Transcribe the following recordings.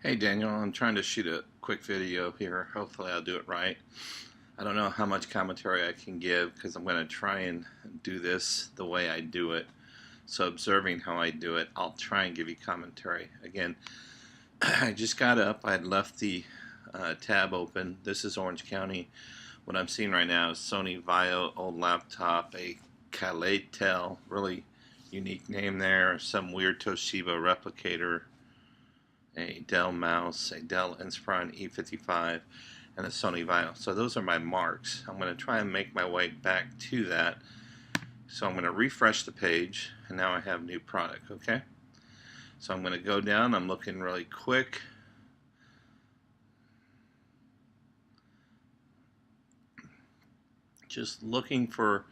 Hey Daniel, I'm trying to shoot a quick video here. Hopefully I'll do it right. I don't know how much commentary I can give because I'm going to try and do this the way I do it. So observing how I do it, I'll try and give you commentary. Again, I just got up. I had left the tab open. This is Orange County. What I'm seeing right now is Sony Vaio old laptop, a Calais-Tel, really unique name there, some weird Toshiba replicator, a Dell mouse, a Dell Inspiron E55, and a Sony Vaio. So those are my marks. I'm going to try and make my way back to that. So I'm going to refresh the page, and now I have new product, okay? So I'm going to go down. I'm looking really quick. Just looking for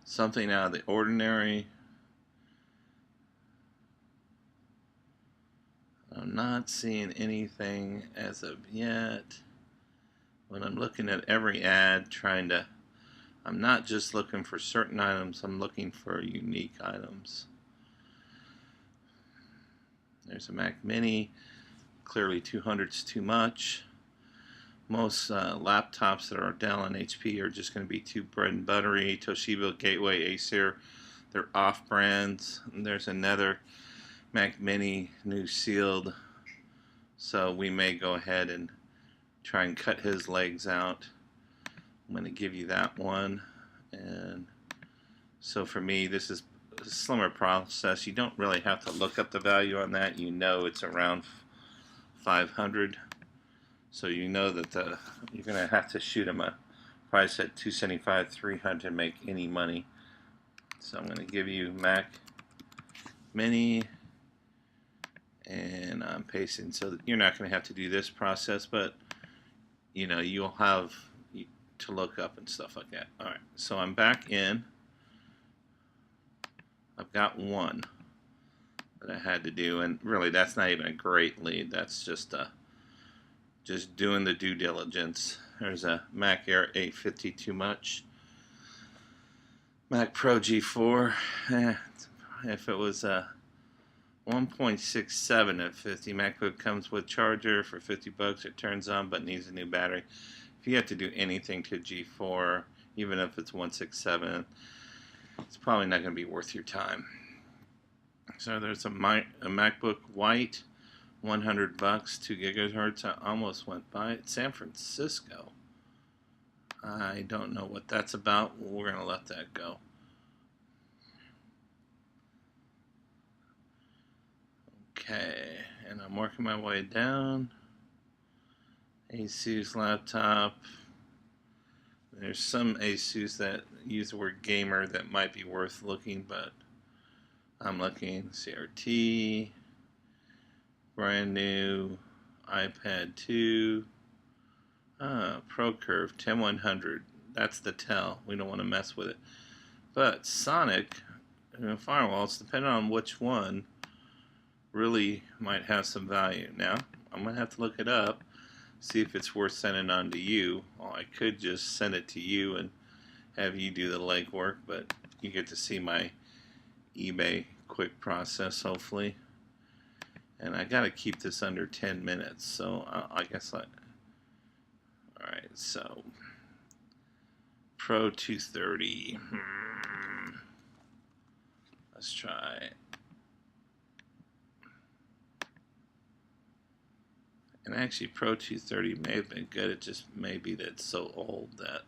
something out of the ordinary. I'm not seeing anything as of yet. When I'm looking at every ad, I'm not just looking for certain items, I'm looking for unique items. There's a Mac Mini. Clearly 200 is too much. Most laptops that are Dell and HP are just going to be too bread and buttery. Toshiba, Gateway, Acer, they're off brands. And there's another Mac Mini, new sealed. So we may go ahead and try and cut his legs out. I'm going to give you that one. And so for me, this is a slimmer process. You don't really have to look up the value on that. You know it's around 500. So you know that you're going to have to shoot him a price at 275, 300 to make any money. So I'm going to give you Mac Mini, and I'm pasting so that you're not going to have to do this process, but you know you'll have to look up and stuff like that. Alright, so I'm back in. I've got one that I had to do, and really that's not even a great lead. That's just doing the due diligence. There's a Mac Air 850 too much. Mac Pro G4. If it was a 1.67 at 50, MacBook comes with charger for 50 bucks. It turns on but needs a new battery. If you have to do anything to G4, even if it's 167, it's probably not going to be worth your time. So there's a MacBook White, 100 bucks, 2 gigahertz. I almost went by it. San Francisco. I don't know what that's about. We're going to let that go. Okay, and I'm working my way down. Asus laptop. There's some Asus that use the word gamer that might be worth looking, but I'm looking. CRT, brand new iPad 2, ProCurve 10100. That's the Tel. We don't want to mess with it. But Sonic firewalls, depending on which one, really might have some value. Now, I'm going to have to look it up, see if it's worth sending on to you. Well, I could just send it to you and have you do the legwork, but you get to see my eBay quick process, hopefully. And I got to keep this under 10 minutes, so I guess alright, so Pro 230. Let's try it. And actually, Pro 230 may have been good. It just may be that it's so old that,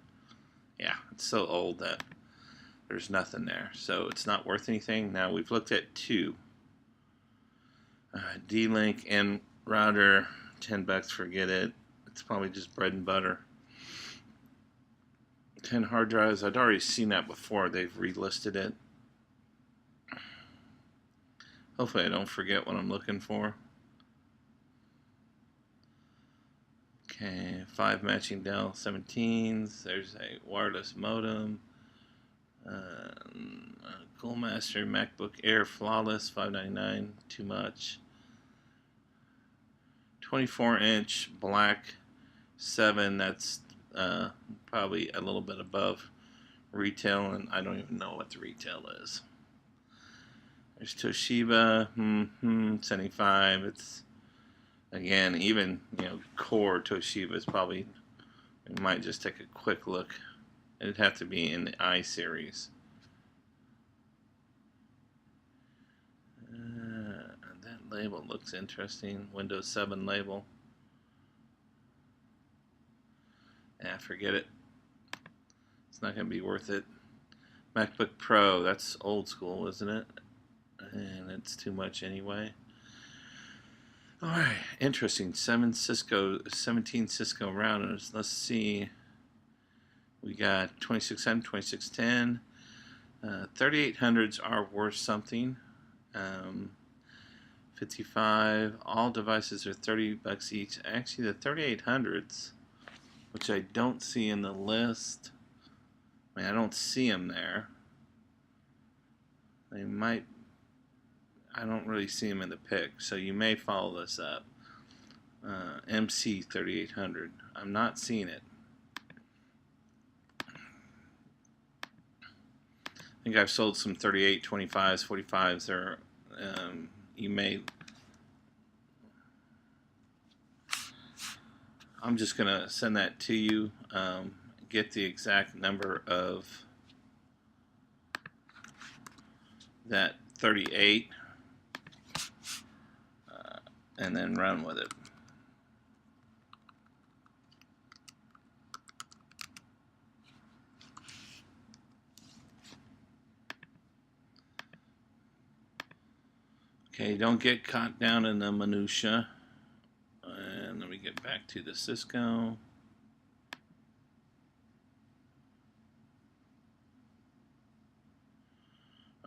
yeah, it's so old that there's nothing there. So it's not worth anything. Now we've looked at two. D-Link and router, 10 bucks, forget it. It's probably just bread and butter. 10 hard drives. I'd already seen that before. They've relisted it. Hopefully I don't forget what I'm looking for. Okay, 5 matching Dell 17s. There's a wireless modem. Coolmaster MacBook Air Flawless, $599. Too much. 24-inch black 7. That's probably a little bit above retail, and I don't even know what the retail is. There's Toshiba, 75. It's Again, even core Toshiba is probably, we might just take a quick look. It'd have to be in the I series. That label looks interesting. Windows 7 label. Forget it. It's not going to be worth it. MacBook Pro, that's old school, isn't it? And it's too much anyway. Alright, interesting. 17 Cisco routers. Let's see. We got 2600, 2610. 3800s are worth something. 55. All devices are $30 each. Actually, the 3800s, which I don't see in the list. I mean, I don't see them there. They might. I don't really see them in the pic, so you may follow this up. MC 3800. I'm not seeing it. I think I've sold some 3825s, 45s. Or you may. I'm just gonna send that to you. Get the exact number of that 38, and then run with it. Okay, don't get caught down in the minutia. And let me get back to the Cisco.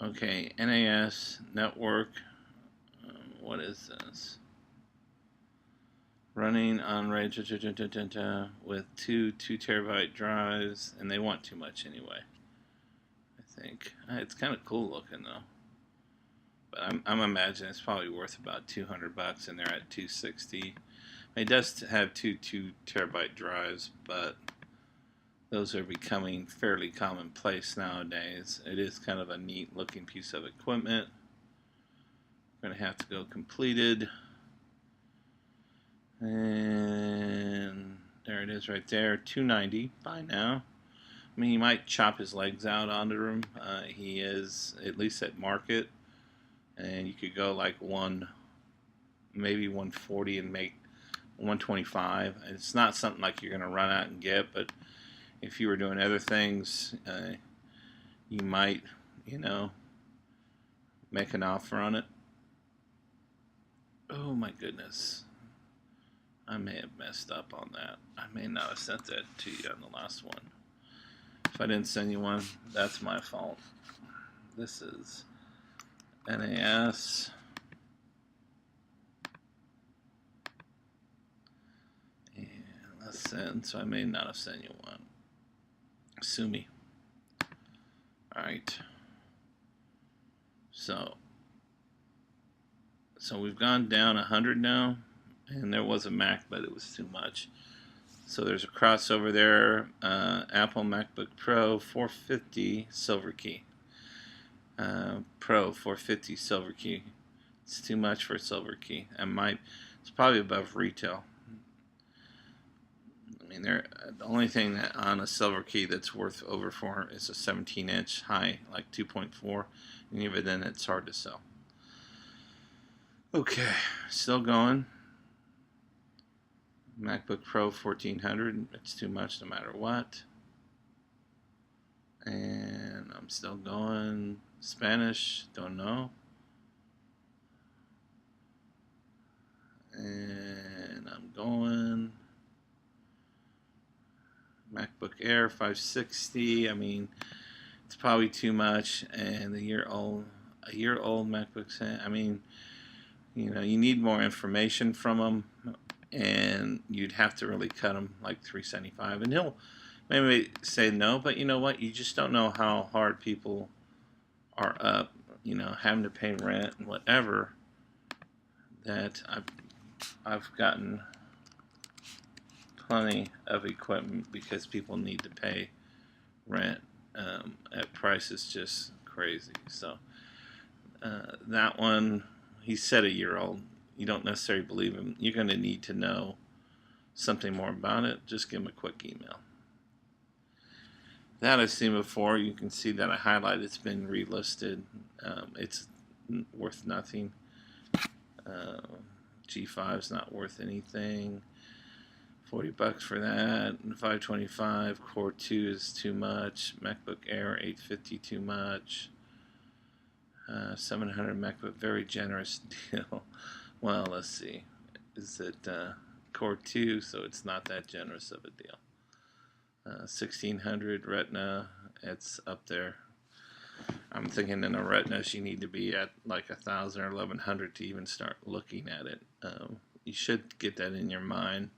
Okay, NAS network. What is this? Running on RAID with two 2 terabyte drives, and they want too much anyway. I think it's kind of cool looking though. But I'm imagining it's probably worth about $200, and they're at $260. It does have two 2 terabyte drives, but those are becoming fairly commonplace nowadays. It is kind of a neat looking piece of equipment. We're going to have to go completed. And there it is right there, $290. Buy now. I mean, you might chop his legs out onto him. He is at least at market. And you could go like maybe 140 and make 125. It's not something like you're going to run out and get, but if you were doing other things, you might, make an offer on it. Oh my goodness. I may have messed up on that. I may not have sent that to you on the last one. If I didn't send you one, that's my fault. This is NAS. And let's send, so I may not have sent you one. Sue me. Alright. So we've gone down 100 now, and there was a Mac, but it was too much. So there's a crossover there. Apple MacBook Pro 450 Silver Key. Pro 450 Silver Key. It's too much for a Silver Key. It's probably above retail. I mean, the only thing that on a Silver Key that's worth over 4 is a 17-inch high, like 2.4, and even then it's hard to sell. Okay, still going. MacBook Pro 1400, it's too much no matter what. And I'm still going. Spanish, don't know. And I'm going. MacBook Air 560. I mean, it's probably too much. And a year old MacBooks. I mean, you need more information from them, and you'd have to really cut them like $375. And he'll maybe say no, but you know what? You just don't know how hard people are up, having to pay rent and whatever. That I've gotten plenty of equipment because people need to pay rent at prices just crazy. So that one, he said a year old. you don't necessarily believe him, you're going to need to know something more about it. Just give him a quick email. That I've seen before. You can see that I highlighted it's been relisted. It's worth nothing. G5 is not worth anything. $40 for that. 525. Core 2 is too much. MacBook Air 850 too much. 700 MacBook, very generous deal. Well, let's see. Is it Core 2? So it's not that generous of a deal. 1600 Retina, it's up there. I'm thinking in a Retina you need to be at like 1,000 or 1,100 to even start looking at it. You should get that in your mind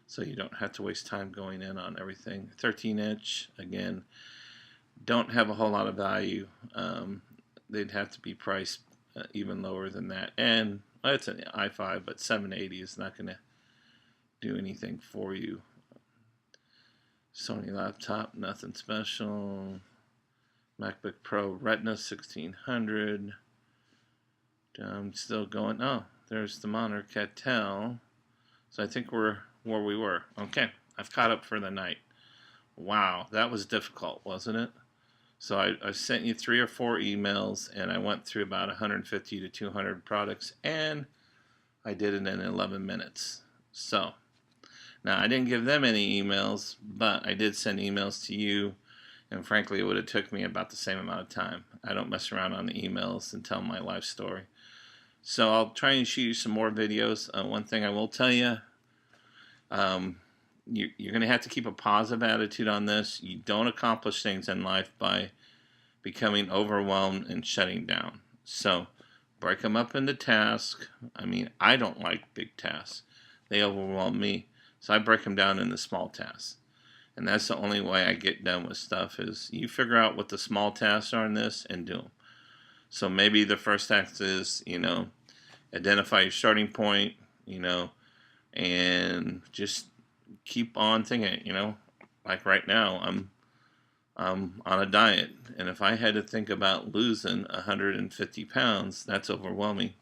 so you don't have to waste time going in on everything. 13-inch, again, don't have a whole lot of value. They'd have to be priced even lower than that. And well, it's an i5, but 780 is not going to do anything for you. Sony laptop, nothing special. MacBook Pro Retina 1600. I'm still going. Oh, there's the monitor Catel. So I think we're where we were. Okay, I've caught up for the night. Wow, that was difficult, wasn't it? So I sent you 3 or 4 emails, and I went through about 150 to 200 products, and I did it in 11 minutes. So now, I didn't give them any emails, but I did send emails to you, and frankly, it would have took me about the same amount of time. I don't mess around on the emails and tell my life story. So I'll try and shoot you some more videos. One thing I will tell you, you're going to have to keep a positive attitude on this. You don't accomplish things in life by becoming overwhelmed and shutting down. So break them up into tasks. I mean, I don't like big tasks. They overwhelm me. So I break them down into small tasks. And that's the only way I get done with stuff is you figure out what the small tasks are in this and do them. So maybe the first task is, identify your starting point, and just keep on thinking, like right now I'm on a diet. And if I had to think about losing 150 pounds, that's overwhelming.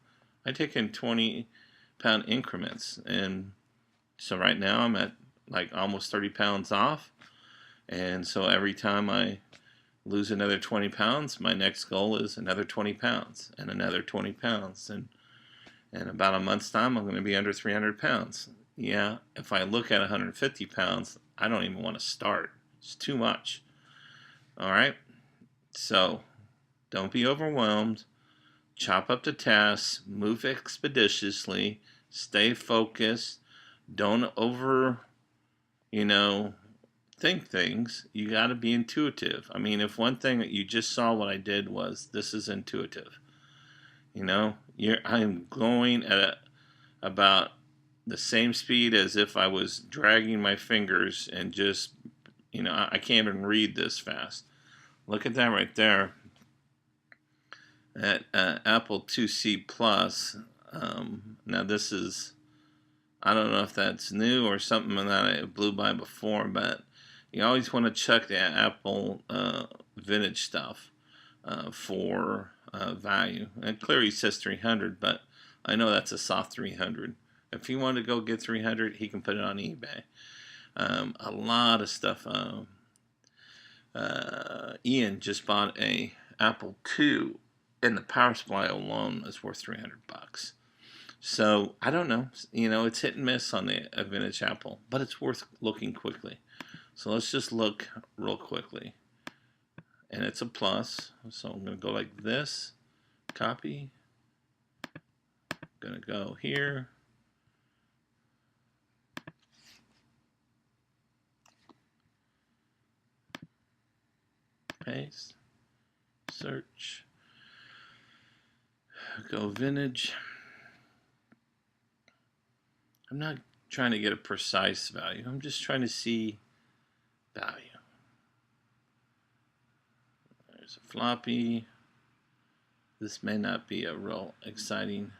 I take in 20-pound increments, and so right now I'm at like almost 30 pounds off. And so every time I lose another 20 pounds, my next goal is another 20 pounds and another 20 pounds. And in about a month's time, I'm going to be under 300 pounds. Yeah, if I look at 150 pounds, I don't even want to start. It's too much. All right? So don't be overwhelmed. Chop up the tasks. Move expeditiously. Stay focused. Don't think things. You got to be intuitive. I mean, if one thing that you just saw what I did was this is intuitive. I'm going at about the same speed as if I was dragging my fingers and just, I can't even read this fast. Look at that right there. At Apple 2C Plus. Now this is, I don't know if that's new or something that I blew by before, but you always want to check the Apple vintage stuff for value. And clearly it says 300, but I know that's a soft 300. If he wanted to go get 300, he can put it on eBay. A lot of stuff. Ian just bought a Apple II, and the power supply alone is worth $300. So I don't know. It's hit and miss on the vintage Apple, but it's worth looking quickly. So let's just look real quickly. And it's a plus. So I'm going to go like this. Copy. Going to go here. Paste. Search. Go vintage. I'm not trying to get a precise value. I'm just trying to see value. There's a floppy. This may not be a real exciting